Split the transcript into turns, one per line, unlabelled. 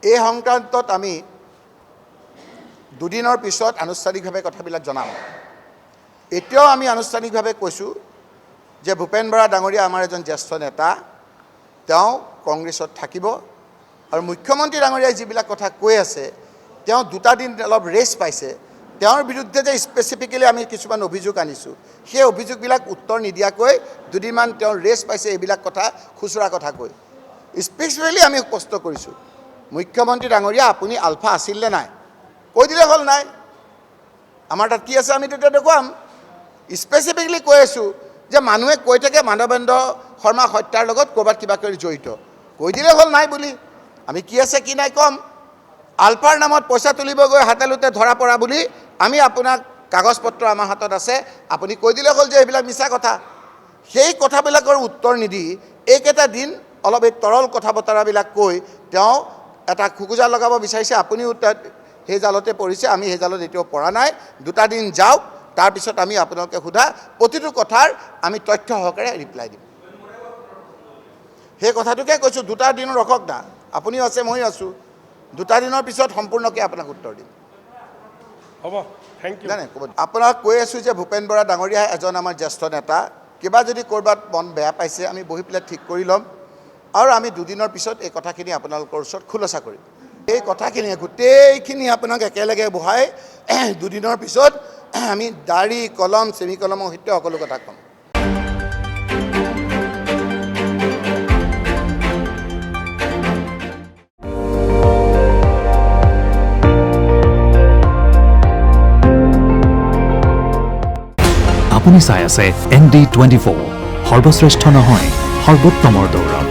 এই সংক্ৰান্তত আমি দুদিনৰ পিছত আনুষ্ঠানিকভাৱে কথাবিলাক জনাম। এতিয়াও আমি আনুষ্ঠানিকভাৱে কৈছোঁ যে ভূপেন বৰা ডাঙৰীয়া আমাৰ এজন জ্যেষ্ঠ নেতা, তেওঁ কংগ্ৰেছত থাকিব আৰু মুখ্যমন্ত্ৰী ডাঙৰীয়াই যিবিলাক কথা কৈ আছে, তেওঁ দুটা দিন অলপ ৰেষ্ট পাইছে, তেওঁৰ বিৰুদ্ধে যে স্পেচিফিকেলি আমি কিছুমান অভিযোগ আনিছোঁ, সেই অভিযোগবিলাক উত্তৰ নিদিয়াকৈ দুদিনমান তেওঁ ৰেষ্ট পাইছে, এইবিলাক কথা খুচুৰা কথা কৈ স্পেচিফিকেলি আমি স্পষ্ট কৰিছোঁ, মুখ্যমন্ত্ৰী ডাঙৰীয়া আপুনি আলফা আছিল নে নাই কৈ দিলে হ'ল। নাই আমাৰ তাত কি আছে আমি তেতিয়া দেখুৱাম। স্পেচিফিকেলি কৈ আছোঁ যে মানুহে কৈ থাকে মানৱেন্দ্ৰ শৰ্মা হত্যাৰ লগত ক'ৰবাত কিবা কৰি জড়িত, কৈ দিলে হ'ল নাই বুলি। আমি কি আছে কি নাই ক'ম। আলফাৰ নামত পইচা তুলিব গৈ হাতেলোতে ধৰা পৰা বুলি আমি আপোনাক কাগজ পত্ৰ আমাৰ হাতত আছে, আপুনি কৈ দিলে হ'ল যে এইবিলাক মিছা কথা। সেই কথাবিলাকৰ উত্তৰ নিদি এইকেইটা দিন অলপ এই তৰল কথা বতৰাবিলাক কৈ তেওঁ এটা খুকুজা লগাব বিচাৰিছে। আপুনিও সেই জালতে পৰিছে, আমি সেই জালত এতিয়াও পৰা নাই। দুটা দিন যাওক, তাৰপিছত আমি আপোনালোকে সোধা প্ৰতিটো কথাৰ আমি তথ্য সহকাৰে ৰিপ্লাই দিম। সেই কথাটোকে কৈছোঁ, দুটা দিন ৰখক না, আপুনিও আছে ময়ো আছোঁ, দুটা দিনৰ পিছত সম্পূৰ্ণকৈ আপোনাক উত্তৰ দিম।
হ'ব, থেংক ইউ।
নাই ক'ব আপোনাক কৈ আছোঁ যে ভূপেন বৰা ডাঙৰীয়া এজন আমাৰ জ্যেষ্ঠ নেতা, কিবা যদি ক'ৰবাত মন বেয়া পাইছে আমি বহি পেলাই ঠিক কৰি ল'ম আৰু আমি দুদিনৰ পিছত এই কথাখিনি আপোনালোকৰ ওচৰত খোলসা কৰিম। এই কথাখিনি গোটেইখিনি আপোনাক একেলগে বহাই দুদিনৰ পিছত আমি দাঢ়ি কলম চেমিকলমৰ সৈতে সকলো কথা ক'ম।
আপুনি চাই আছে ND24, সৰ্বশ্ৰেষ্ঠ নহয় সৰ্বোত্তমৰ দৌৰ।